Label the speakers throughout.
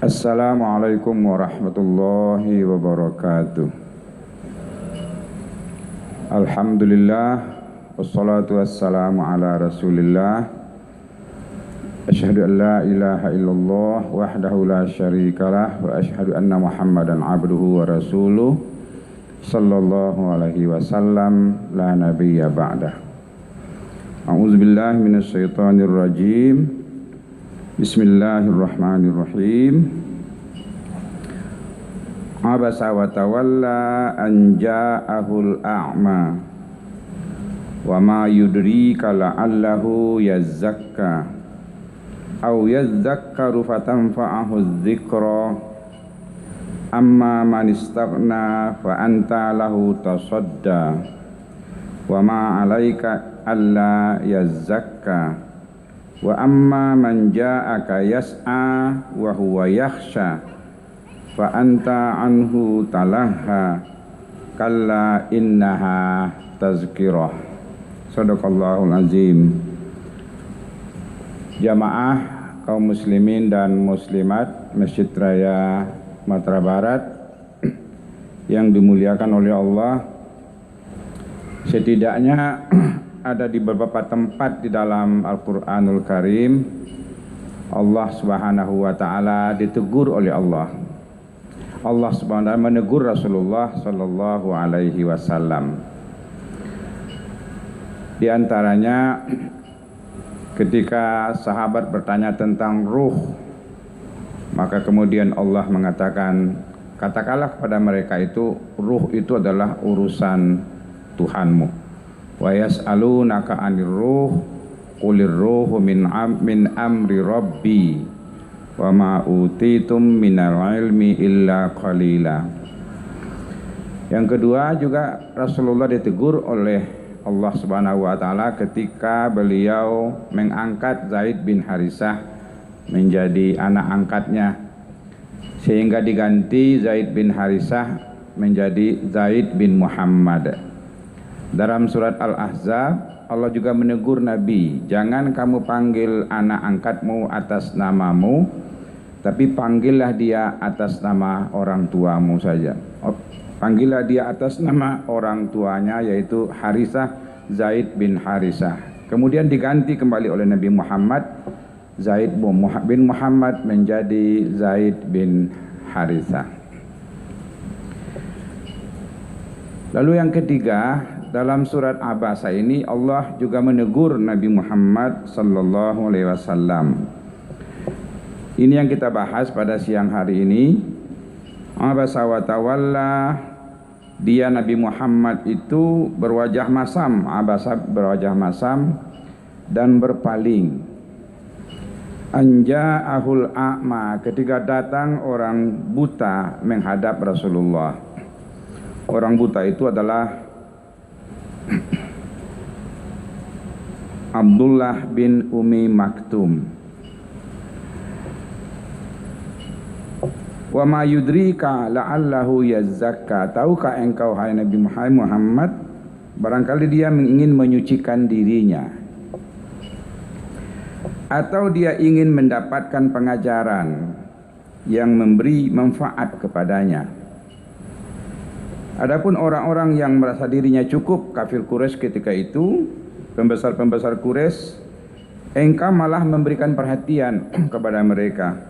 Speaker 1: Assalamualaikum warahmatullahi wabarakatuh. Alhamdulillah, wassalatu wassalamu ala rasulillah. Asyhadu an la ilaha illallah wahdahu la syarikalah wa asyhadu anna muhammadan abduhu wa rasuluh sallallahu alaihi wasallam la nabiyya ba'dah. A'udzubillahi minasyaitonir rajim. Bismillahirrahmanirrahim. Abasa wa tawalla an ja'ahul a'ma wa ma yudrika la'allahu yazzakka aw yazzakkaru fatanfa'ahu dzikra amma man istaghna fa anta lahu tasadda wa ma 'alaika alla yazzakka wa amma man ja'aka yas'a wa huwa yakhsha fa anta anhu talaha kalla innaha tazkirah. Shadaqallahul azim. Jamaah kaum muslimin dan muslimat Masjid Raya Matra Barat yang dimuliakan oleh Allah, setidaknya ada di beberapa tempat di dalam Al-Quranul Karim Allah Subhanahu wa ta'ala ditegur oleh Allah. Allah Subhanahu wa ta'ala menegur Rasulullah sallallahu alaihi wasallam. Di antaranya ketika sahabat bertanya tentang ruh, maka kemudian Allah mengatakan, katakanlah kepada mereka itu, ruh itu adalah urusan Tuhanmu. Wa yas'alunaka 'anir ruh qulir ruhu min amri rabbi wa ma utitum minal ilmi illa qalila. Yang kedua juga Rasulullah ditegur oleh Allah Subhanahu wa taala ketika beliau mengangkat Zaid bin Harisah menjadi anak angkatnya, sehingga diganti Zaid bin Harisah menjadi Zaid bin Muhammad. Dalam surat Al-Ahzab Allah juga menegur Nabi, jangan kamu panggil anak angkatmu atas namamu, tapi panggillah dia atas nama orang tuamu saja. Panggillah dia atas nama orang tuanya, yaitu Harisah, Zaid bin Harisah. Kemudian diganti kembali oleh Nabi Muhammad, Zaid bin Muhammad menjadi Zaid bin Harisah. Lalu yang ketiga, dalam surat Abasa ini Allah juga menegur Nabi Muhammad sallallahu alaihi wasallam. Ini yang kita bahas pada siang hari ini. Abasa wa tawalla, dia Nabi Muhammad itu berwajah masam, abasa berwajah masam dan berpaling. Anja'ahul a'ma, ketika datang orang buta menghadap Rasulullah. Orang buta itu adalah Abdullah bin Umi Maktum. Wa ma yudrika la'allahu yazzakka, tahukah engkau hai Nabi Muhammad, barangkali dia ingin menyucikan dirinya, atau dia ingin mendapatkan pengajaran yang memberi manfaat kepadanya. Adapun orang-orang yang merasa dirinya cukup, kafir Quraisy ketika itu, pembesar-pembesar Quraisy, engkau malah memberikan perhatian kepada mereka.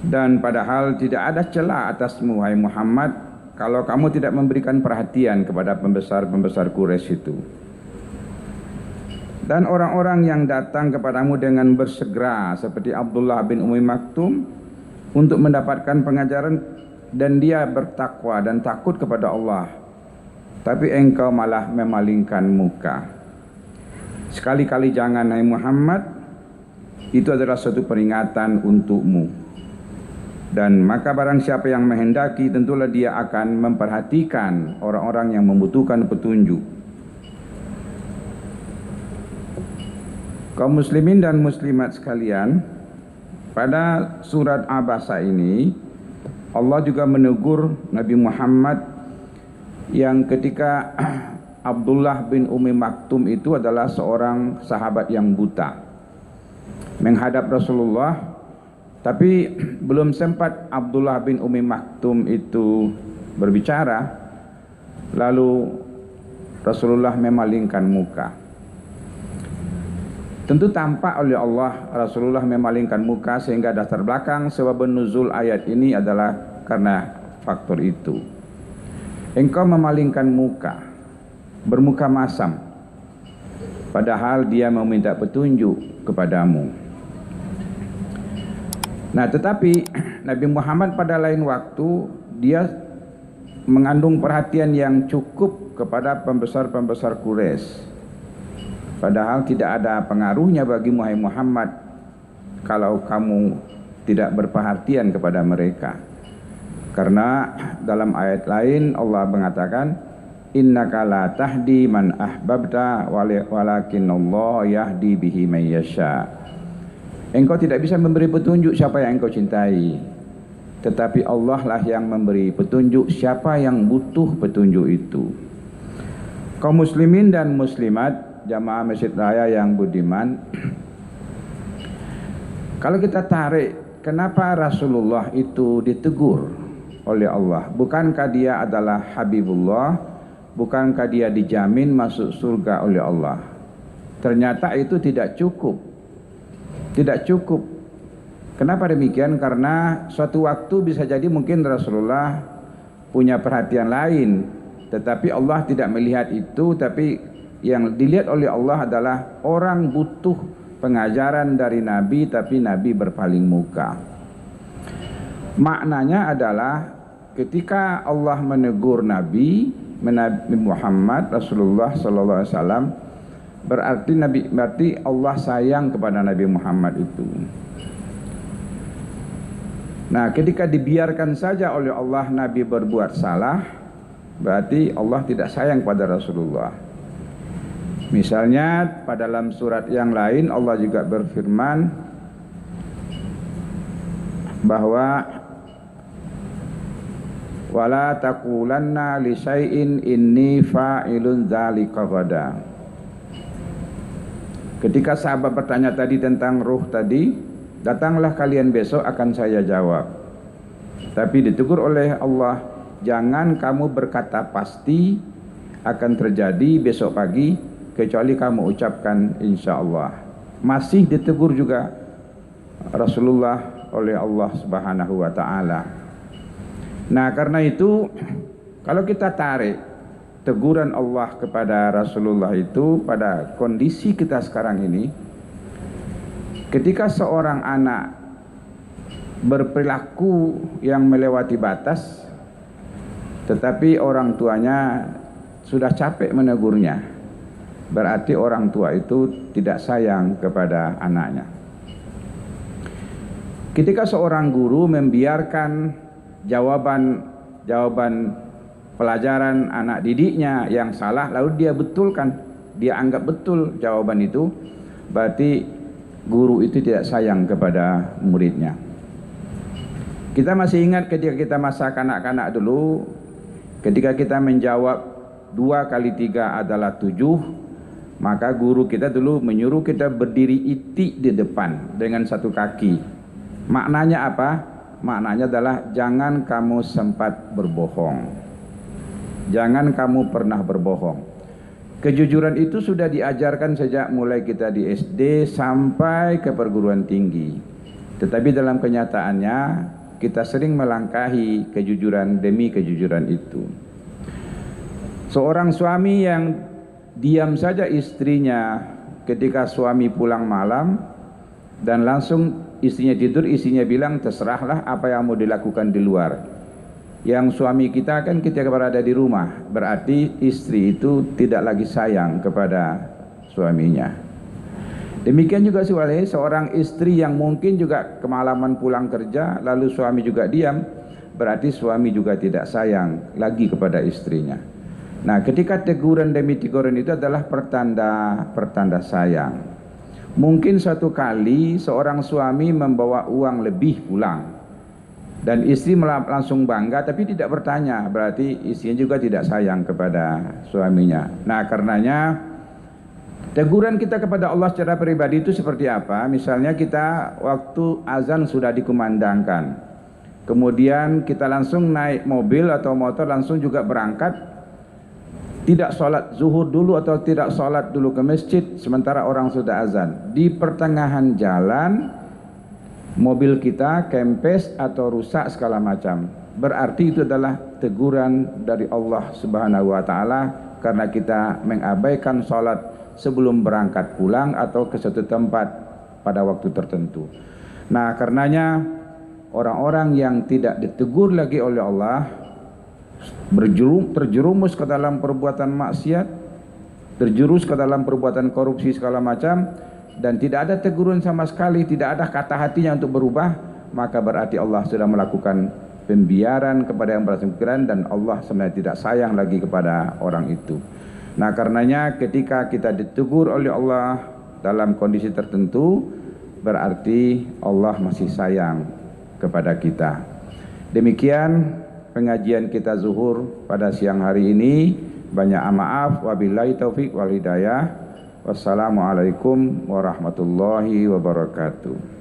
Speaker 1: Dan padahal tidak ada celah atasmu hai Muhammad kalau kamu tidak memberikan perhatian kepada pembesar-pembesar Quraisy itu. Dan orang-orang yang datang kepadamu dengan bersegera seperti Abdullah bin Umi Maktum untuk mendapatkan pengajaran, dan dia bertakwa dan takut kepada Allah, tapi engkau malah memalingkan muka. Sekali-kali jangan hai Muhammad, itu adalah suatu peringatan untukmu. Dan maka barang siapa yang menghendaki, tentulah dia akan memperhatikan orang-orang yang membutuhkan petunjuk. Kaum muslimin dan muslimat sekalian, pada surat Abasa ini Allah juga menegur Nabi Muhammad yang ketika Abdullah bin Umi Maktum itu adalah seorang sahabat yang buta. Menghadap Rasulullah, Tapi belum sempat Abdullah bin Umi Maktum itu berbicara, lalu Rasulullah memalingkan muka. Tentu tampak oleh Allah Rasulullah memalingkan muka, sehingga dasar belakang sebab nuzul ayat ini adalah karena faktor itu. Engkau memalingkan muka, bermuka masam, padahal dia meminta petunjuk kepadamu. Nah, tetapi Nabi Muhammad pada lain waktu dia mengandung perhatian yang cukup kepada pembesar-pembesar Quraisy. Padahal tidak ada pengaruhnya bagi Muhammad kalau kamu tidak berperhatian kepada mereka. Karena dalam ayat lain Allah mengatakan, innaka la tahdi man ahbabta walakinallahu yahdi bihi man yasha. Engkau tidak bisa memberi petunjuk siapa yang engkau cintai, tetapi Allah lah yang memberi petunjuk siapa yang butuh petunjuk itu. Kaum muslimin dan muslimat jamaah Masjid Raya yang budiman, kalau kita tarik, kenapa Rasulullah itu ditegur oleh Allah? Bukankah dia adalah Habibullah? Bukankah dia dijamin masuk surga oleh Allah? Ternyata itu tidak cukup. Tidak cukup. Kenapa demikian? Karena suatu waktu bisa jadi mungkin Rasulullah punya perhatian lain, tetapi Allah tidak melihat itu. Tapi yang dilihat oleh Allah adalah orang butuh pengajaran dari Nabi, tapi Nabi berpaling muka. Maknanya adalah ketika Allah menegur Nabi Muhammad Rasulullah SAW, berarti Allah sayang kepada Nabi Muhammad itu. Nah, ketika dibiarkan saja oleh Allah Nabi berbuat salah, berarti Allah tidak sayang pada Rasulullah. Misalnya pada dalam surat yang lain Allah juga berfirman bahwa wala taqulanna li syai'in inni fa'ilun dzalika ghadan. Ketika sahabat bertanya tadi tentang ruh tadi, datanglah kalian besok akan saya jawab. Tapi ditegur oleh Allah, jangan kamu berkata pasti akan terjadi besok pagi, kecuali kamu ucapkan insya Allah. Masih ditegur juga Rasulullah oleh Allah Subhanahu wa ta'ala. Nah, karena itu kalau kita tarik teguran Allah kepada Rasulullah itu pada kondisi kita sekarang ini, ketika seorang anak berperilaku yang melewati batas, tetapi orang tuanya sudah capek menegurnya, berarti orang tua itu tidak sayang kepada anaknya. Ketika seorang guru membiarkan jawaban pelajaran anak didiknya yang salah, lalu dia betulkan, dia anggap betul jawaban itu, berarti guru itu tidak sayang kepada muridnya. Kita masih ingat ketika kita masa kanak-kanak dulu, ketika kita menjawab 2 kali 3 adalah 7, maka guru kita dulu menyuruh kita berdiri itik di depan dengan 1 kaki. Maknanya apa? Maknanya adalah jangan kamu sempat berbohong. Jangan kamu pernah berbohong. Kejujuran itu sudah diajarkan sejak mulai kita di SD sampai ke perguruan tinggi. Tetapi dalam kenyataannya kita sering melangkahi kejujuran demi kejujuran itu. Seorang suami yang diam saja istrinya ketika suami pulang malam dan langsung istrinya tidur, istrinya bilang terserahlah apa yang mau dilakukan di luar. Yang suami kita kan ketika berada di rumah, berarti istri itu tidak lagi sayang kepada suaminya. Demikian juga seorang istri yang mungkin juga kemalaman pulang kerja lalu suami juga diam, berarti suami juga tidak sayang lagi kepada istrinya. Nah, ketika teguran demi teguran itu adalah pertanda sayang. Mungkin suatu kali seorang suami membawa uang lebih pulang dan istri langsung bangga tapi tidak bertanya, berarti istrinya juga tidak sayang kepada suaminya. Nah, karenanya Teguran kita kepada Allah secara pribadi itu seperti apa? Misalnya kita waktu azan sudah dikumandangkan, kemudian kita langsung naik mobil atau motor langsung juga berangkat, tidak sholat zuhur dulu atau tidak sholat dulu ke masjid sementara orang sudah azan. Di pertengahan jalan mobil kita kempes atau rusak segala macam, berarti itu adalah teguran dari Allah Subhanahu wa taala karena kita mengabaikan sholat sebelum berangkat pulang atau ke suatu tempat pada waktu tertentu. Nah, karenanya orang-orang yang tidak ditegur lagi oleh Allah terjerumus ke dalam perbuatan maksiat, terjurus ke dalam perbuatan korupsi segala macam, dan tidak ada teguran sama sekali, tidak ada kata hatinya untuk berubah, maka berarti Allah sudah melakukan pembiaran kepada yang bersangkutan dan Allah sebenarnya tidak sayang lagi kepada orang itu. Nah, karenanya ketika kita ditegur oleh Allah dalam kondisi tertentu, berarti Allah masih sayang kepada kita. Demikian pengajian kita zuhur pada siang hari ini. Banyak maaf, wabillahi taufik wal hidayah. Wassalamualaikum warahmatullahi wabarakatuh.